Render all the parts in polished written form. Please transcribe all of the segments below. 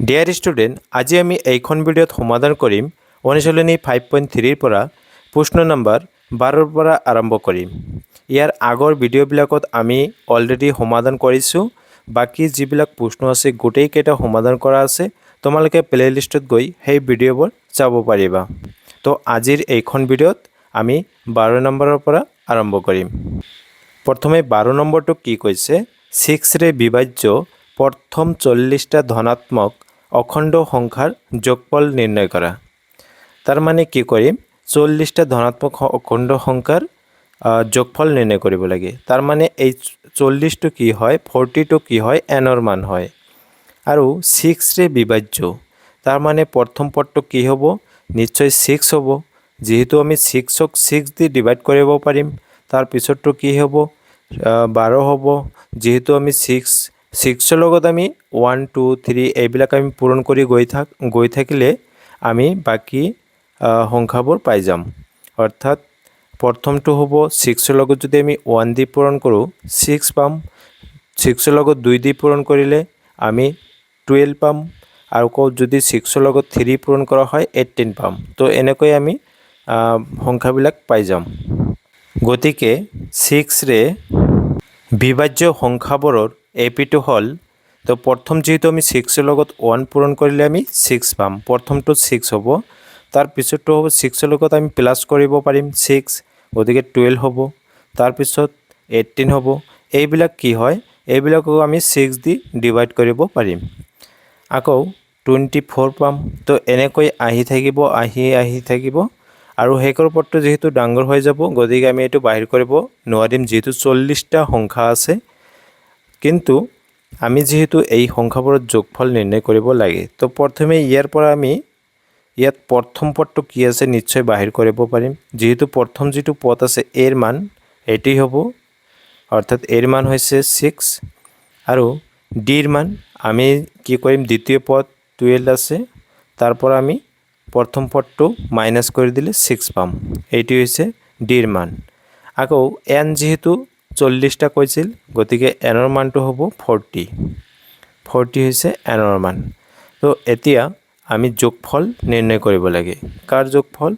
Dear student, আজি আমি এইখন ভিডিঅ'ত সমাধান কৰিম অনুশীলনী 5.3 পৰা প্ৰশ্ন নম্বৰ 12 পৰা আৰম্ভ কৰিম। ইয়াৰ আগৰ ভিডিঅ'বিলাকত আমি অলৰেডি সমাধান কৰিছোঁ। বাকী যিবিলাক প্ৰশ্ন আছে গোটেইকেইটা সমাধান কৰা আছে। তোমালোকে প্লেলিষ্টত গৈ সেই ভিডিঅ'বোৰ চাব পাৰিবা। তো আজিৰ এইখন ভিডিঅ'ত আমি 12 নম্বৰৰ পৰা আৰম্ভ কৰিম। প্ৰথমে 12 নম্বৰটো কি কৈছে, 6ৰে বিভাজ্য প্ৰথম 40টা ধনাত্মক অখণ্ড সংখ্যাৰ যোগফল নিৰ্ণয় কৰা। তাৰ মানে কি কৰিম, 40টা ধনাত্মক অখণ্ড সংখ্যাৰ যোগফল নিৰ্ণয় কৰিব লাগে। তাৰ মানে এই 40টো কি হয়, 40টো কি হয়, এনৰ মান হয়। আৰু 6ৰে বিভাজ্য, তাৰ মানে প্ৰথম পদটো কি হ'ব, নিশ্চয় 6 হ'ব। যিহেতু আমি 6ক 6 দি ডিভাইড কৰিব পাৰিম। তাৰ পিছতটো কি হ'ব, 12 হ'ব। যিহেতু আমি 6ৰ লগত আমি 1 2 3 এইবিলাক আমি পূৰণ কৰি গৈ থাকিলে আমি বাকী সংখ্যাবোৰ পাই যাম। অৰ্থাৎ প্ৰথমটো হ'ব 6ৰ লগত যদি আমি 1 দি পূৰণ কৰোঁ 6 পাম। 6ৰ লগত 2 দি পূৰণ কৰিলে আমি 12 পাম। আৰু যদি 6ৰ লগত 3 পূৰণ কৰা হয় 18 পাম। তো এনেকৈ আমি সংখ্যাবিলাক পাই যাম। গতিকে 6ৰে বিভাজ্য সংখ্যাবোৰৰ এপিটো হ'ল, তো প্ৰথম যেহেতু আমি 6ৰ লগত 1 পূৰণ কৰিলে আমি 6 পাম। প্ৰথমটো 6 হ'ব। তাৰপিছতটো হ'ব 6ৰ লগত আমি প্লাছ কৰিব পাৰিম 6, গতিকে 12 হ'ব। তাৰপিছত 18 হ'ব। এইবিলাক কি হয়, এইবিলাকো আমি 6 দি ডিভাইড কৰিব পাৰিম। আকৌ 24 পাম। তো এনেকৈ আহি থাকিব। আৰু শেষৰ পদটো যিহেতু ডাঙৰ হৈ যাব, গতিকে আমি এইটো বাহিৰ কৰিব নোৱাৰিম, যিহেতু 40টা সংখ্যা আছে। কিন্তু আমি যিহেতু এই সংখ্যাবোৰৰ যোগফল নিৰ্ণয় কৰিব লাগে, তো প্ৰথমে ইয়াত প্ৰথম পদটো কি আছে নিশ্চয় বাহিৰ কৰিব পাৰিম। যিহেতু প্ৰথম যিটো পদ আছে এৰ মান এটি হ'ব, অৰ্থাৎ এৰ মান হৈছে 6। আৰু ডিৰ মান আমি কি কৰিম, দ্বিতীয় পদ 12 আছে, তাৰ পৰা আমি প্ৰথম পদটো মাইনাছ কৰি দিলে 6 পাম। এইটো হৈছে ডিৰ মান। আকৌ এন যিহেতু 40টা কৈছিল, গতিকে এনৰ মানটো হ'ব 40 হৈছে এনৰ মান। তো এতিয়া আমি যোগফল নিৰ্ণয় কৰিব লাগে। কাৰ যোগফল,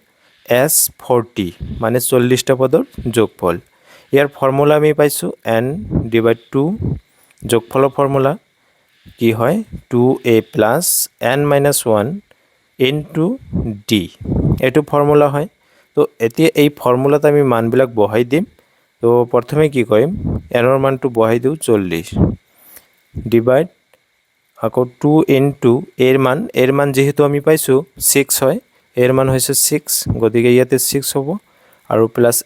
S40 মানে 40টা পদৰ যোগফল। ইয়াৰ ফৰ্মুলা আমি পাইছোঁ n/2। যোগফলৰ ফৰ্মুলা কি হয়, 2a + n-1 * d। এইটো ফৰ্মুলা হয়। তো এতিয়া এই ফৰ্মুলাত আমি মানবিলাক বহাই দিম। তো প্ৰথমে কি কৰিম, এনৰ মানটো বহাই দিওঁ 40 ডিভাইড আকৌ 2 * এৰ মান যিহেতু আমি পাইছোঁ 6 হয়, এৰ মান হৈছে 6, গতিকে ইয়াতে 6 হ'ব। আৰু প্লাছ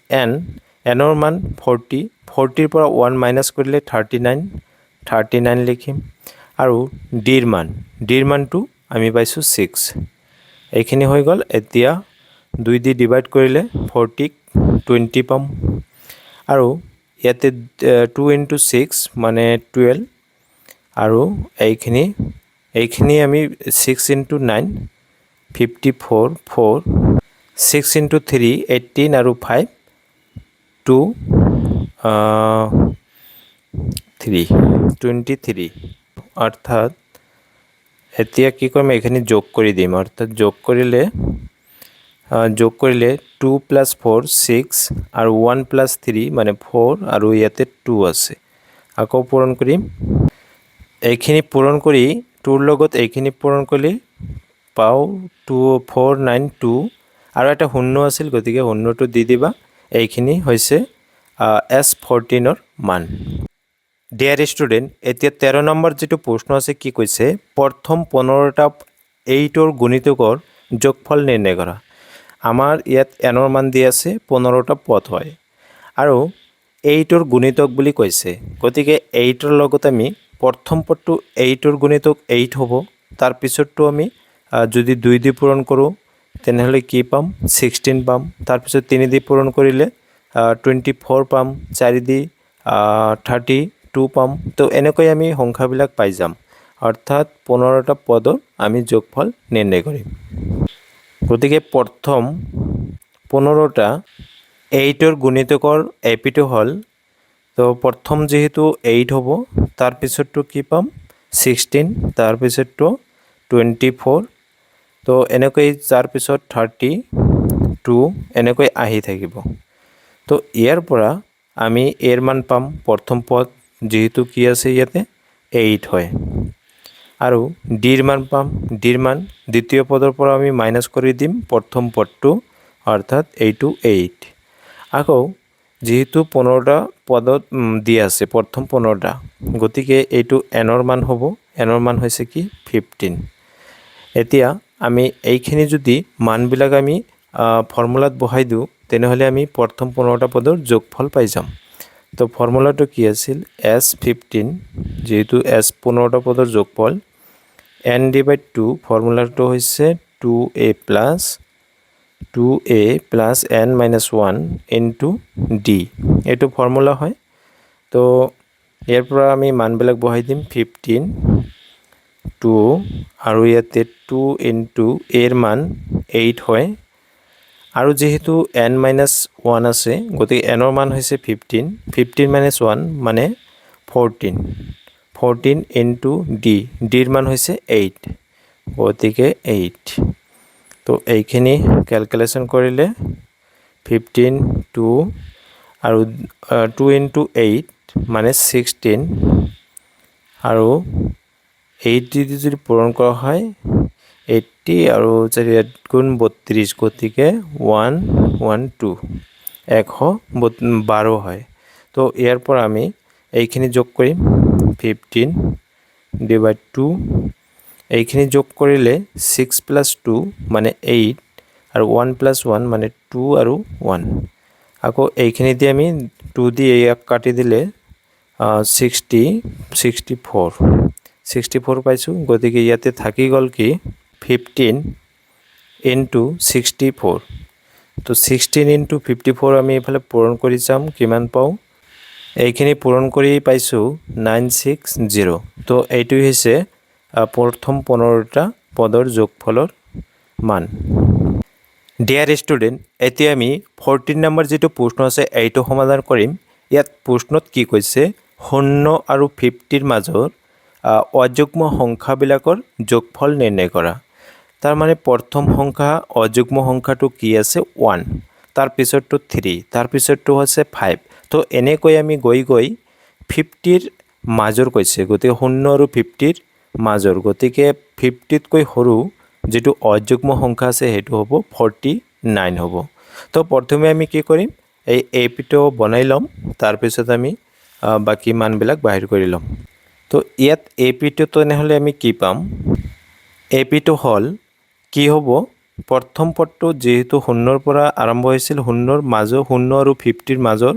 এনৰ মান 40ৰ পৰা 1 মাইনাছ কৰিলে 39 লিখিম। আৰু ডিৰ মানটো আমি পাইছোঁ 6। এইখিনি হৈ গ'ল। এতিয়া 2 দি ডিভাইড কৰিলে 40ক 20 পাম। আৰু ইয়াতে 2 * 6 মানে 12। আৰু এইখিনি আমি 6 * 9 54, 4, 6 * 3 18 আৰু 5 2 3 23। অৰ্থাৎ এতিয়া কি কৰিম, এইখিনি যোগ কৰি দিম। অৰ্থাৎ যোগ কৰিলে 2 + 4 6 আৰু 1 + 3 মানে 4 আৰু ইয়াতে 2 আছে। আকৌ পূৰণ কৰিম। এইখিনি পূৰণ কৰি 2ৰ লগত এইখিনি পূৰণ কৰি পাওঁ 492 আৰু এটা শূন্য আছিল, গতিকে শূন্যটো দি দিবা। এইখিনি হৈছে S14ৰ মান। ডিয়াৰ ষ্টুডেণ্ট, এতিয়া 13 নম্বৰ যিটো প্ৰশ্ন আছে কি কৈছে, প্ৰথম 15টা 8ৰ গুণিতকৰ যোগফল নিৰ্ণয় কৰা। আমাৰ ইয়াত এনৰ মান দি আছে 15টা পদ হয় আৰু 8ৰ গুণিতক বুলি কৈছে। গতিকে 8ৰ লগত আমি প্ৰথম পদটো 8ৰ গুণিতক 8 হ'ব। তাৰপিছতটো আমি যদি 2 দি পূৰণ কৰোঁ তেনেহ'লে কি পাম, 16 পাম। তাৰপিছত 3 দি পূৰণ কৰিলে 24 পাম। 4 দি 32 পাম। তো এনেকৈ আমি সংখ্যাবিলাক পাই যাম। অৰ্থাৎ 15টা পদৰ আমি যোগফল নিৰ্ণয় কৰিম। গতিকে প্ৰথম 15টা 8ৰ গুণিতকৰ এপিটো হ'ল, তো প্ৰথম যিহেতু 8 হ'ব, তাৰপিছতটো কি পাম 16, তাৰপিছতটো 24 তো এনেকৈ যাৰ পিছত 32 এনেকৈ আহি থাকিব তো ইয়াৰ পৰা আমি এৰ মান পাম প্ৰথম পদ যেহেতু কি আছে ইয়াতে 8 হয় আৰু ডিৰ মান পাম ডিৰ মান দ্বিতীয় পদৰ পৰা আমি মাইনাস কৰি দিম প্ৰথম পদটো অৰ্থাৎ এইটো 8 আকৌ যেহেতু 15টা পদত দিয়া আছে প্ৰথম 15টা গতিকে এইটো এনৰ মান হ'ব এনৰ মান হৈছে কি 15 এতিয়া আমি এইখিনি যদি মানবিলাক আমি ফৰ্মুলাত বহাই দিওঁ তেনেহলে আমি প্ৰথম 15টা পদৰ যোগফল পাই যাম তো ফৰ্মুলাটো কি আছিল s15 যেহেতু s 15টা পদৰ যোগফল n/2 ফৰ্মুলাটো হৈছে 2a plus n minus 1 into d এইটো ফৰ্মুলা হয় তো ইয়াৰ পৰা আমি মানবিলাক বহাই দিম 15 2 আৰু ইয়াতে 2 into এৰ মান 8 হয় আৰু যেহেতু n minus 1 আছে গতিকে nৰ মান হৈছে 15 minus 1 মানে 14 into d ডিৰ মান হৈছে 8 গতিকে 8 তো এইখিনি ক্যালকুলেশন কৰিলে 15 2 আৰু 2 into 8 মানে 16 আৰু 8 যদি পূৰণ কৰা হয় 80 আৰু 4 গুণ 32 গতিকে 112 112 হয় তো ইয়াৰ পৰা আমি এইখিনি যোগ কৰিম 15 ডিভাইড 2 এইখিনি যোগ কৰিলে 6 plus 2 মানে 8 আৰু 1 plus 1 মানে 2 আৰু 1 আকৌ এইখিনি দি আমি 2 দি ইয়াক কাটি দিলে 64 পাইছো গতিকে ইয়াতে থাকি গল কি 15 into 64 তো 16 into 54 আমি এফালে পূৰণ কৰি যাম কিমান পাও এইখিনি পূৰণ কৰি পাইছো 960 তো এইটো হৈছে প্ৰথম 15টা পদৰ যোগফলৰ মান ডিয়াৰ ষ্টুডেন্ট এতিয়া আমি 14 নম্বৰ যেটো প্ৰশ্ন আছে এইটো সমাধান কৰিম ইয়াত প্ৰশ্নত কি কৈছে 0 আৰু 50 ৰ মাজৰ অযুগ্ম সংখ্যাবিলাকৰ যোগফল নিৰ্ণয় কৰা তাৰ মানে প্ৰথম সংখ্যা অযুগ্ম সংখ্যাটো কি আছে 1 তাৰ পিছৰটো 3 তাৰ পিছৰটো হৈছে 5 তো এনেকৈ আমি গৈ 50 ৰ মাজৰ কৈছে গতিকে 0 আৰু 50 ৰ মাজৰ গতিকে 50 তকৈ সৰু যেটো অযুগ্ম সংখ্যা আছে হেতু হ'ব 49 হ'ব তো প্ৰথমে আমি কি কৰিম এই এপিটো বনাই লম তাৰ পিছত আমি বাকি মানবিলাক বাহিৰ কৰি লম তো ইয়াত এপিটো তেনেহলে আমি কি পাম এপিটো হল কি হ'ব প্ৰথম পদটো যেহেতু 0 ৰ পৰা আৰম্ভ হৈছিল 0 ৰ মাজৰ 0 আৰু 50 ৰ মাজৰ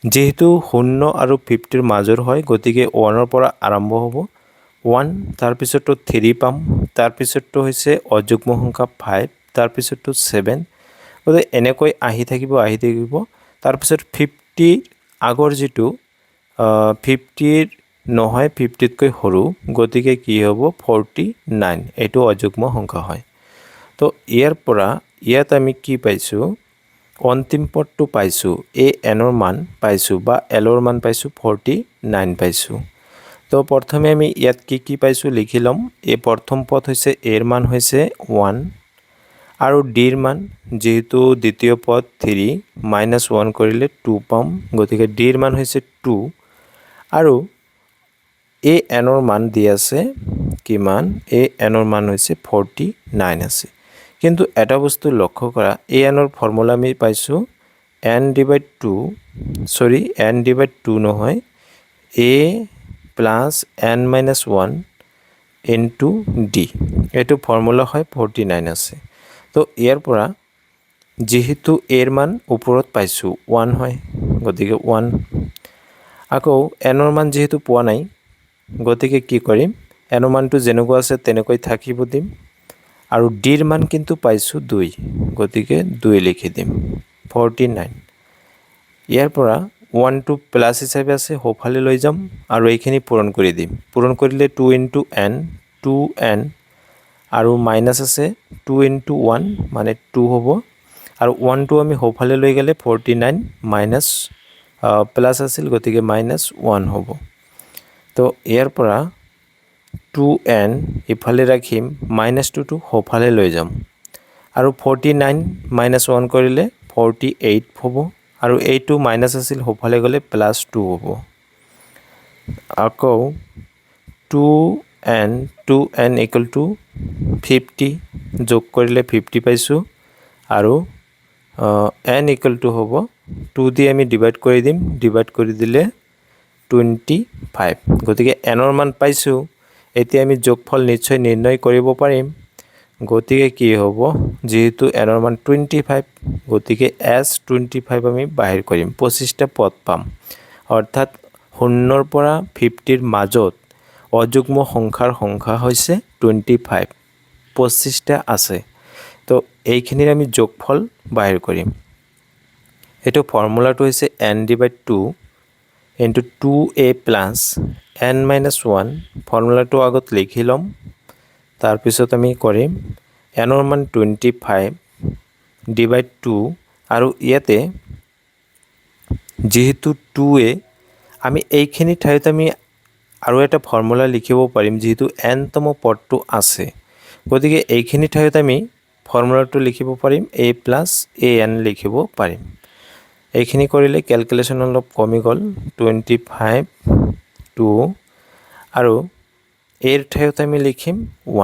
যেহেতু 0 আৰু 50 ৰ মাজৰ হয় গতিকে 1 ৰ পৰা আৰম্ভ হ'ব 1 তাৰ পিছৰটো 3 পাম তাৰ পিছৰটো হৈছে অযুগ্ম সংখ্যা 5 তাৰ পিছৰটো 7 গতিকে এনেকৈ আহি থাকিব তাৰ পিছত 50 আগৰ যেটো 50 নহয় 50 তকৈ সৰু গতিকে কি হ'ব 49 এটো অযুগ্ম সংখ্যা হয় তো ইয়াৰ পৰা ইয়াত আমি কি পাইছো অন্তিম পদটো পাইছো এ এনৰ মান পাইছো বা এলৰ মান পাইছো 49 পাইছো তো প্ৰথমে আমি ইয়াত কি পাইছো লিখি লম এই প্ৰথম পদ হৈছে এৰ মান হৈছে 1 আৰু ডিৰ মান যেহেতু দ্বিতীয় পদ 3 -1 কৰিলে 2 পাম গতিকে ডিৰ মান হৈছে 2 আৰু এ এনৰ মান দি আছে কিমান এ এনৰ মান হৈছে 49 আছে কিন্তু এটা বস্তু লক্ষ্য কৰা এ এনৰ ফৰ্মুলা আমি পাইছো n/2 নহয় a plus n minus 1 into d এটো ফৰ্মুলা হয় 49 আছে তো ইয়াৰ পৰা যেহেতু এৰ মান ওপৰত পাইছো 1 হয় গতিকে 1 আকৌ এনৰ মান যেহেতু পোৱা নাই গতিকে কি কৰিম এনৰ মানটো যেনেকুৱা আছে তেনেকৈ থাকিব দিম আৰু ডিৰ মান কিন্তু পাইছো 2 গতিকে 2 লিখি দিম 49 ইয়াৰ পৰা 1 to প্লাস হিচাপে আছে হোফালে লৈ যাম আৰু এইখিনি পূৰণ কৰি দিম পূৰণ কৰিলে 2 into n 2n আৰু মাইনাস আছে 2 into 1 মানে 2 হ'ব আৰু 1 টো আমি হোফালে লৈ গলে 49 মাইনাস প্লাস আছিল গতিকে -1 হ'ব তো ইয়াৰ পৰা 2n ইফালে ৰাখিম -2 সোঁফালে লৈ যাম আৰু 49 -1 কৰিলে 48 হ'ব আৰু এইটো মাইনাছ আছিল সোঁফালে গ'লে +2 হ'ব আকৌ 2n = 50 যোগ কৰিলে 50 পাইছোঁ আৰু n = হ'ব 2 দি আমি ডিভাইড কৰি দিম ডিভাইড কৰি দিলে 25 গতিকে n ৰ মান পাইছোঁ এতিয়া আমি যোগফল নিশ্চয় নিৰ্ণয় কৰিব পাৰিম গতিকে কি হ'ব যেহেতু n ৰ মান 25 গতিকে s25 আমি বাহিৰ কৰিম 25টা পদ পাম অৰ্থাৎ 0 ৰ পৰা 50 ৰ মাজত অযুগ্ম সংখ্যাৰ সংখ্যা হৈছে 25 25টা আছে তো এইখিনিৰ আমি যোগফল বাহিৰ কৰিম এটো ফৰ্মুলাটো হৈছে n/2 into 2a plus n minus 1 ফৰ্মুলাটো আগত লিখি লম তাৰপিছত আমি কৰিম n ৰ মান 25 divide 2 আৰু ইয়াতে যেহেতু 2a আমি এইখিনি ঠাইত আমি আৰু এটা ফৰ্মুলা লিখিব পাৰিম যেহেতু n তম পদটো আছে গতিকে এইখিনি ঠাইত আমি ফৰ্মুলাটো লিখিব পাৰিম a plus an লিখিব পাৰিম এইখিনি কৰিলে ক্যালকুলেশন অলপ কমি গল 25 2 আৰু এৰ ঠাইত আমি লিখিম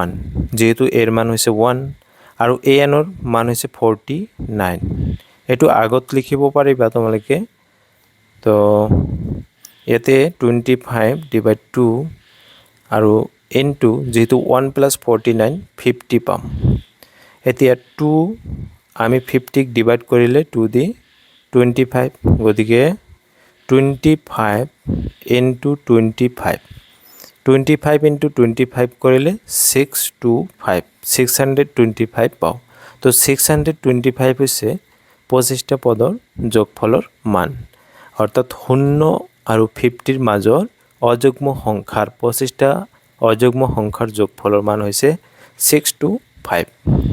1 যেহেতু এৰ মান হৈছে 1 আৰু an ৰ মান হৈছে 49 এটো আগত লিখিব পাৰিবা তোমালোকে তো ইয়াতে 25 divide 2 আৰু into যেহেতু 1 plus 49 50 পাম এতিয়া 2 আমি 50 ক ডিভাইড কৰিলে 2 দি 25 গতিকে 25 into 25 25 into 25 কৰিলে 625 625 পাও তো 625 হৈছে 25টা পদৰ যোগফলৰ মান অৰ্থাৎ 0 আৰু 50 ৰ মাজৰ অযুগ্ম সংখ্যাৰ 25টা অযুগ্ম সংখ্যাৰ যোগফলৰ মান হৈছে 625